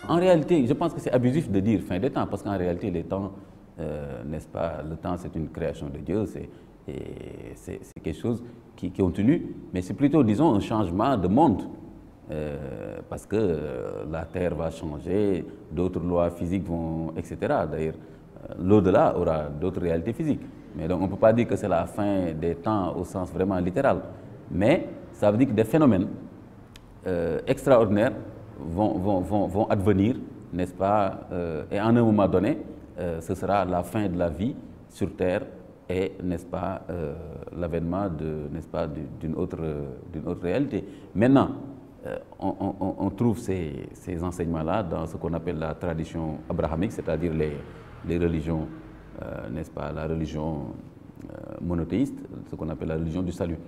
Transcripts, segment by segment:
En réalité, je pense que c'est abusif de dire fin des temps, parce qu'en réalité, les temps, n'est-ce pas, le temps c'est une création de Dieu, c'est quelque chose qui continue, mais c'est plutôt, disons, un changement de monde, parce que la Terre va changer, d'autres lois physiques vont, etc. D'ailleurs, l'au-delà aura d'autres réalités physiques. Mais donc, on ne peut pas dire que c'est la fin des temps au sens vraiment littéral, mais ça veut dire que des phénomènes extraordinaires vont advenir, n'est-ce pas, et en un moment donné, ce sera la fin de la vie sur Terre et, n'est-ce pas, l'avènement n'est-ce pas, d'une autre réalité. Maintenant, on trouve ces enseignements-là dans ce qu'on appelle la tradition abrahamique, c'est-à-dire les religions, n'est-ce pas, la religion monothéiste, ce qu'on appelle la religion du salut,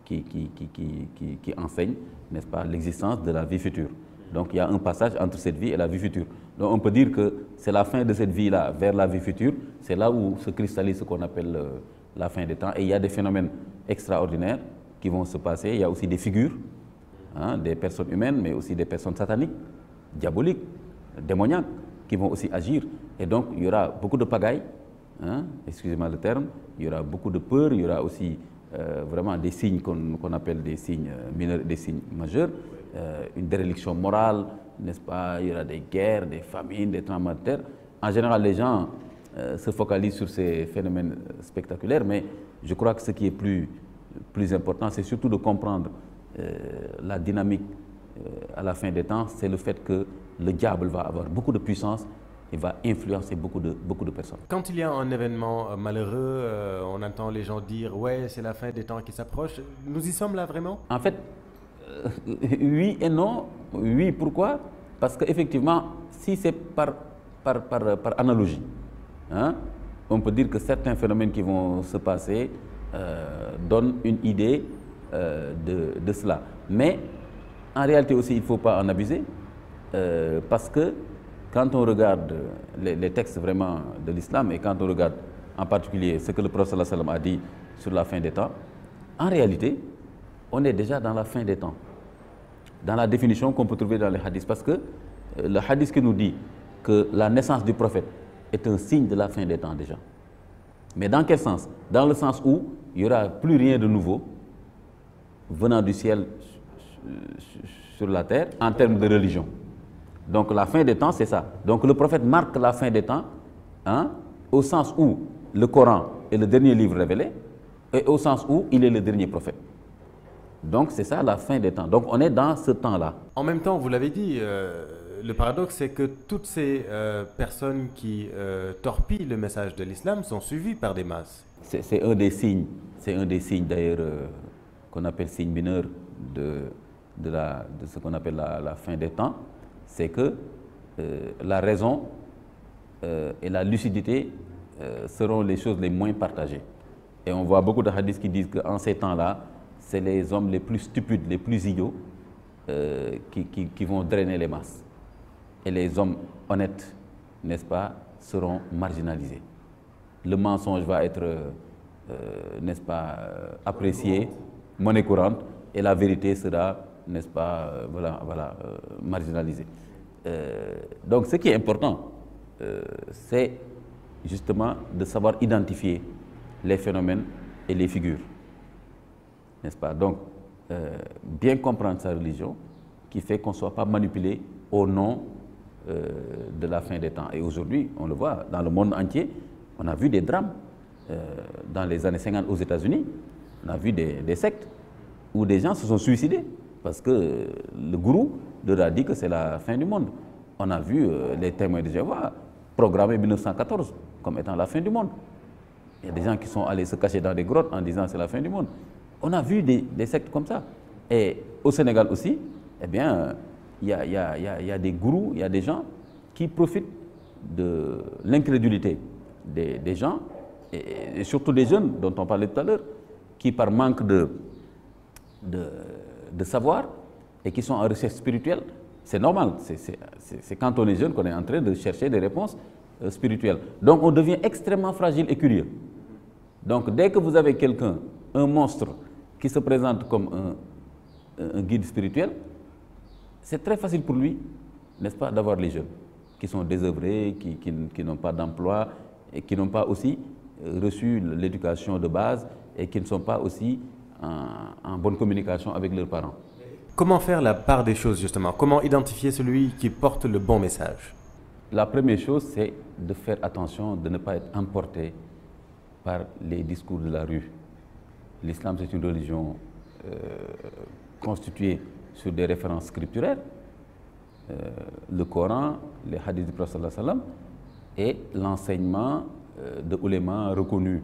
qui enseigne, n'est-ce pas, l'existence de la vie future. Donc il y a un passage entre cette vie et la vie future. Donc on peut dire que c'est la fin de cette vie-là vers la vie future, c'est là où se cristallise ce qu'on appelle la fin des temps. Et il y a des phénomènes extraordinaires qui vont se passer. Il y a aussi des figures, hein, des personnes humaines, mais aussi des personnes sataniques, diaboliques, démoniaques, qui vont aussi agir. Et donc il y aura beaucoup de pagaille, hein, excusez-moi le terme, il y aura beaucoup de peur, il y aura aussi vraiment des signes qu'on appelle des signes mineurs, des signes majeurs, une déréliction morale, n'est-ce pas, il y aura des guerres, des famines, des tremblements de terre. En général, les gens se focalisent sur ces phénomènes spectaculaires, mais je crois que ce qui est plus important, c'est surtout de comprendre la dynamique à la fin des temps, c'est le fait que le diable va avoir beaucoup de puissance et va influencer beaucoup de personnes. Quand il y a un événement malheureux, on entend les gens dire « ouais, c'est la fin des temps qui s'approche ». Nous y sommes là vraiment? En fait, oui et non. Oui, pourquoi? Parce qu'effectivement, si c'est par analogie, hein, on peut dire que certains phénomènes qui vont se passer donnent une idée de cela. Mais en réalité aussi, il ne faut pas en abuser, parce que quand on regarde les textes vraiment de l'islam et quand on regarde en particulier ce que le prophète sallallahu alayhi wa sallam a dit sur la fin des temps, en réalité, on est déjà dans la fin des temps, dans la définition qu'on peut trouver dans les hadiths, parce que le hadith qui nous dit que la naissance du prophète est un signe de la fin des temps déjà. Mais dans quel sens? Dans le sens où il n'y aura plus rien de nouveau venant du ciel sur la terre en termes de religion. Donc la fin des temps, c'est ça. Donc le prophète marque la fin des temps, hein, au sens où le Coran est le dernier livre révélé et au sens où il est le dernier prophète. Donc c'est ça la fin des temps. Donc on est dans ce temps-là. En même temps, vous l'avez dit, le paradoxe c'est que toutes ces personnes qui torpillent le message de l'islam sont suivies par des masses. C'est un des signes d'ailleurs qu'on appelle signe mineur de ce qu'on appelle la fin des temps. C'est que la raison et la lucidité seront les choses les moins partagées. Et on voit beaucoup de hadiths qui disent qu'en ces temps-là, c'est les hommes les plus stupides, les plus idiots qui vont drainer les masses. Et les hommes honnêtes, n'est-ce pas, seront marginalisés. Le mensonge va être, n'est-ce pas, apprécié, monnaie courante, et la vérité sera, n'est-ce pas, marginalisée. Donc ce qui est important, c'est justement de savoir identifier les phénomènes et les figures, n'est-ce pas? Donc, bien comprendre sa religion qui fait qu'on ne soit pas manipulé au nom de la fin des temps. Et aujourd'hui, on le voit, dans le monde entier, on a vu des drames. Dans les années 50 aux États-Unis, on a vu des sectes où des gens se sont suicidés parce que le gourou leur a dit que c'est la fin du monde. On a vu les témoins de Jéhovah programmer 1914 comme étant la fin du monde. Il y a des gens qui sont allés se cacher dans des grottes en disant c'est la fin du monde. On a vu des sectes comme ça. Et au Sénégal aussi, eh bien, il y a des gourous, il y a des gens qui profitent de l'incrédulité des gens, et surtout des jeunes dont on parlait tout à l'heure, qui par manque de savoir et qui sont en recherche spirituelle. C'est normal, c'est quand on est jeune qu'on est en train de chercher des réponses spirituelles. Donc on devient extrêmement fragile et curieux. Donc dès que vous avez quelqu'un, un monstre, qui se présente comme un guide spirituel, c'est très facile pour lui n'est-ce pas, d'avoir les jeunes qui sont désœuvrés, qui n'ont pas d'emploi et qui n'ont pas aussi reçu l'éducation de base et qui ne sont pas aussi en bonne communication avec leurs parents. Comment faire la part des choses justement? Comment identifier celui qui porte le bon message? La première chose, c'est de faire attention de ne pas être emporté par les discours de la rue. L'islam, c'est une religion constituée sur des références scripturaires, le Coran, les hadiths du Prophète sallallahu alayhi wa sallam et l'enseignement de oulémas reconnus,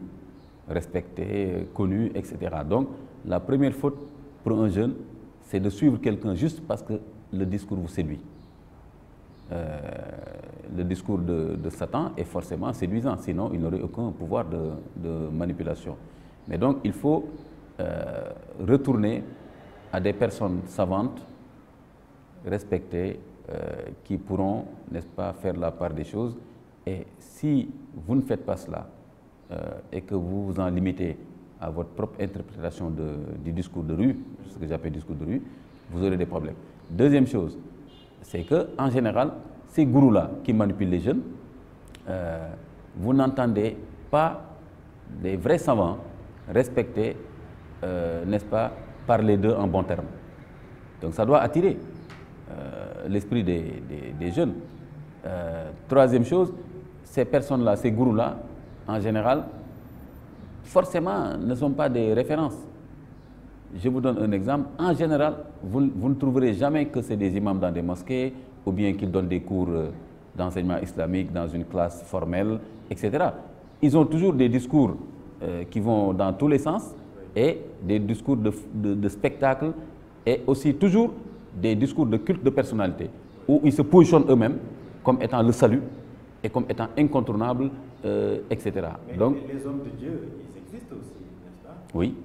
respectés, connus, etc. Donc, la première faute pour un jeune, c'est de suivre quelqu'un juste parce que le discours vous séduit. Le discours de Satan est forcément séduisant, sinon il n'aurait aucun pouvoir de manipulation. Mais donc, il faut retourner à des personnes savantes, respectées, qui pourront, n'est-ce pas, faire la part des choses. Et si vous ne faites pas cela et que vous vous en limitez à votre propre interprétation du discours de rue, ce que j'appelle discours de rue, vous aurez des problèmes. Deuxième chose, c'est qu'en général, ces gourous-là qui manipulent les jeunes, vous n'entendez pas des vrais savants respectés, n'est-ce pas, parler d'eux en bons termes. Donc ça doit attirer l'esprit des jeunes. Troisième chose, ces personnes-là, ces gourous-là, en général, forcément, ne sont pas des références. Je vous donne un exemple. En général, vous ne trouverez jamais que c'est des imams dans des mosquées ou bien qu'ils donnent des cours d'enseignement islamique dans une classe formelle, etc. Ils ont toujours des discours qui vont dans tous les sens et des discours de spectacle et aussi toujours des discours de culte de personnalité où ils se positionnent eux-mêmes comme étant le salut et comme étant incontournables, etc. Mais donc, les hommes de Dieu, ils existent aussi, n'est-ce pas? Oui,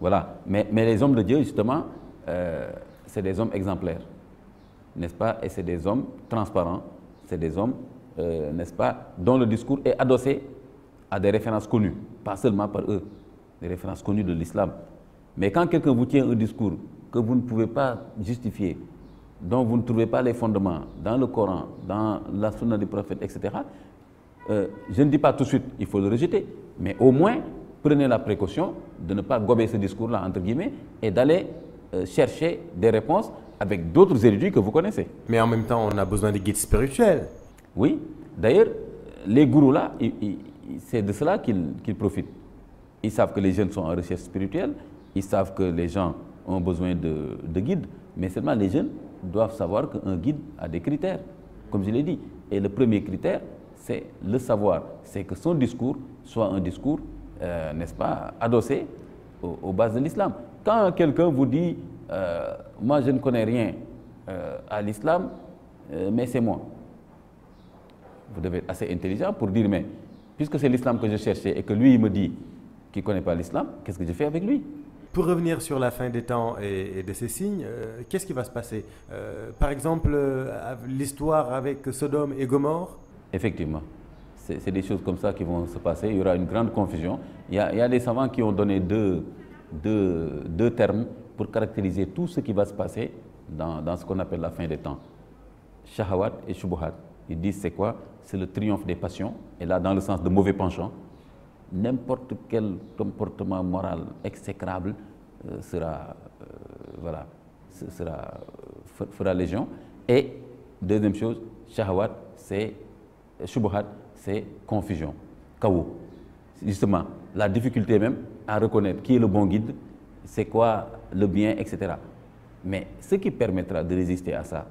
voilà. Mais les hommes de Dieu, justement, c'est des hommes exemplaires, n'est-ce pas? Et c'est des hommes transparents, c'est des hommes, n'est-ce pas, dont le discours est adossé à des références connues, pas seulement par eux, des références connues de l'islam. Mais quand quelqu'un vous tient un discours que vous ne pouvez pas justifier, dont vous ne trouvez pas les fondements dans le Coran, dans la sunna du prophète, etc., je ne dis pas tout de suite il faut le rejeter, mais au moins prenez la précaution de ne pas gober ce discours-là, entre guillemets, et d'aller chercher des réponses avec d'autres érudits que vous connaissez. Mais en même temps, on a besoin des guides spirituels. Oui, d'ailleurs, les gourous-là, c'est de cela qu'ils profitent. Ils savent que les jeunes sont en recherche spirituelle, ils savent que les gens ont besoin de guides, mais seulement les jeunes doivent savoir qu'un guide a des critères, comme je l'ai dit. Et le premier critère, c'est le savoir, c'est que son discours soit un discours, n'est-ce pas, adossé aux bases de l'islam. Quand quelqu'un vous dit « moi je ne connais rien à l'islam, mais c'est moi », vous devez être assez intelligent pour dire « mais puisque c'est l'islam que je cherchais et que lui il me dit qu'il ne connaît pas l'islam, qu'est-ce que je fais avec lui ?» Pour revenir sur la fin des temps et de ces signes, qu'est-ce qui va se passer? Par exemple, l'histoire avec Sodome et Gomorrhe? Effectivement, c'est des choses comme ça qui vont se passer. Il y aura une grande confusion. Il y a des savants qui ont donné deux termes pour caractériser tout ce qui va se passer dans ce qu'on appelle la fin des temps. Shahawat et Shubuhat. Ils disent c'est quoi? C'est le triomphe des passions. Et là, dans le sens de mauvais penchant, n'importe quel comportement moral exécrable fera légion. Et deuxième chose, Shahawat, c'est Shubuhat, c'est confusion, chaos. Justement, la difficulté même à reconnaître qui est le bon guide, c'est quoi le bien, etc. Mais ce qui permettra de résister à ça,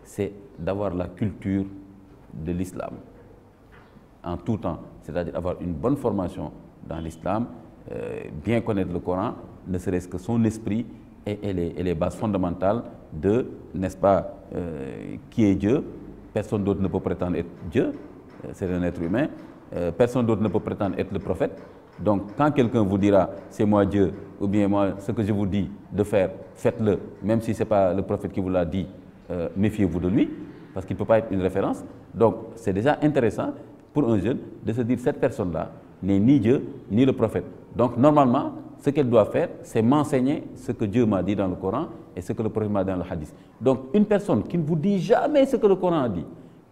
c'est d'avoir la culture de l'islam en tout temps, c'est-à-dire avoir une bonne formation dans l'islam, bien connaître le Coran, ne serait-ce que son esprit et les bases fondamentales de, n'est-ce pas, qui est Dieu. Personne d'autre ne peut prétendre être Dieu, c'est un être humain. Personne d'autre ne peut prétendre être le prophète. Donc, quand quelqu'un vous dira « c'est moi Dieu » ou bien « moi, ce que je vous dis de faire, faites-le », même si ce n'est pas le prophète qui vous l'a dit, méfiez-vous de lui, parce qu'il ne peut pas être une référence. Donc, c'est déjà intéressant pour un jeune de se dire « cette personne-là n'est ni Dieu, ni le prophète ». Donc, normalement, ce qu'elle doit faire, c'est m'enseigner ce que Dieu m'a dit dans le Coran et ce que le prophète m'a dit dans le hadith. Donc, une personne qui ne vous dit jamais ce que le Coran a dit,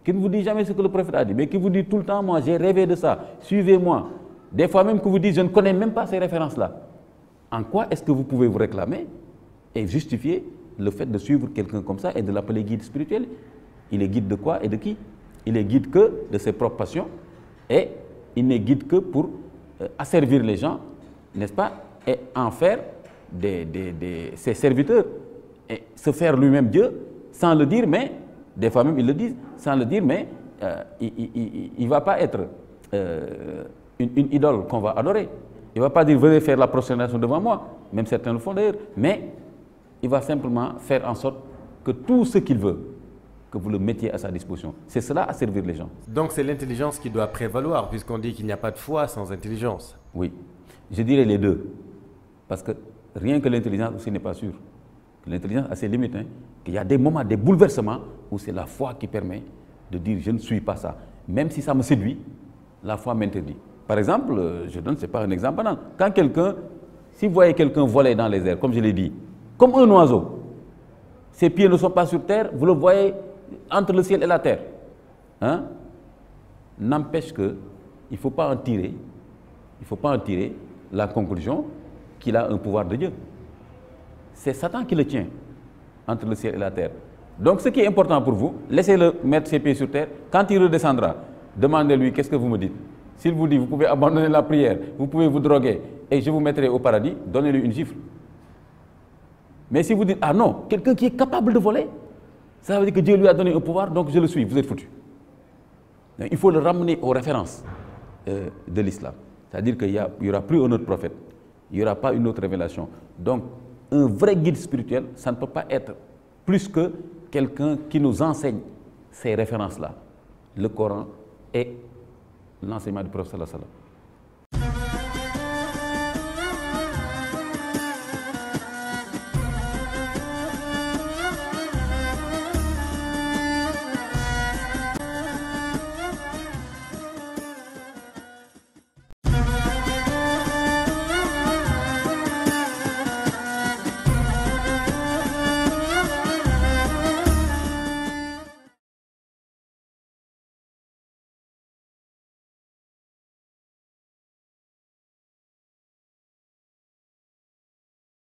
qui ne vous dit jamais ce que le prophète a dit, mais qui vous dit tout le temps, moi j'ai rêvé de ça, suivez-moi. Des fois même que vous dites, je ne connais même pas ces références-là. En quoi est-ce que vous pouvez vous réclamer et justifier le fait de suivre quelqu'un comme ça et de l'appeler guide spirituel? Il est guide de quoi et de qui? Il est guide que de ses propres passions et il n'est guide que pour asservir les gens, n'est-ce pas, et en faire ses serviteurs et se faire lui-même Dieu sans le dire, mais des fois même ils le disent, sans le dire, mais il ne va pas être une idole qu'on va adorer. Il ne va pas dire venez faire la prosternation devant moi, même certains le font d'ailleurs, mais il va simplement faire en sorte que tout ce qu'il veut, que vous le mettiez à sa disposition. C'est cela à servir les gens. Donc c'est l'intelligence qui doit prévaloir, puisqu'on dit qu'il n'y a pas de foi sans intelligence. Oui, je dirais les deux. Parce que rien que l'intelligence aussi n'est pas sûr. L'intelligence a ses limites. Hein. Il y a des moments, des bouleversements où c'est la foi qui permet de dire je ne suis pas ça. Même si ça me séduit, la foi m'interdit. Par exemple, je donne, c'est pas un exemple banal. Quand quelqu'un, si vous voyez quelqu'un voler dans les airs, comme je l'ai dit, comme un oiseau, ses pieds ne sont pas sur terre, vous le voyez entre le ciel et la terre. Hein? N'empêche que il ne faut pas en tirer la conclusion qu'il a un pouvoir de Dieu. C'est Satan qui le tient entre le ciel et la terre. Donc ce qui est important pour vous, laissez-le mettre ses pieds sur terre. Quand il redescendra, demandez-lui qu'est-ce que vous me dites. S'il vous dit vous pouvez abandonner la prière, vous pouvez vous droguer et je vous mettrai au paradis, donnez-lui une gifle. Mais si vous dites ah non, quelqu'un qui est capable de voler, ça veut dire que Dieu lui a donné un pouvoir, donc je le suis, vous êtes foutu. Donc, il faut le ramener aux références de l'islam. C'est-à-dire qu'il n'y aura plus un autre prophète, il n'y aura pas une autre révélation. Donc, un vrai guide spirituel, ça ne peut pas être plus que quelqu'un qui nous enseigne ces références-là, le Coran et l'enseignement du prophète sallallahu alayhi wa sallam.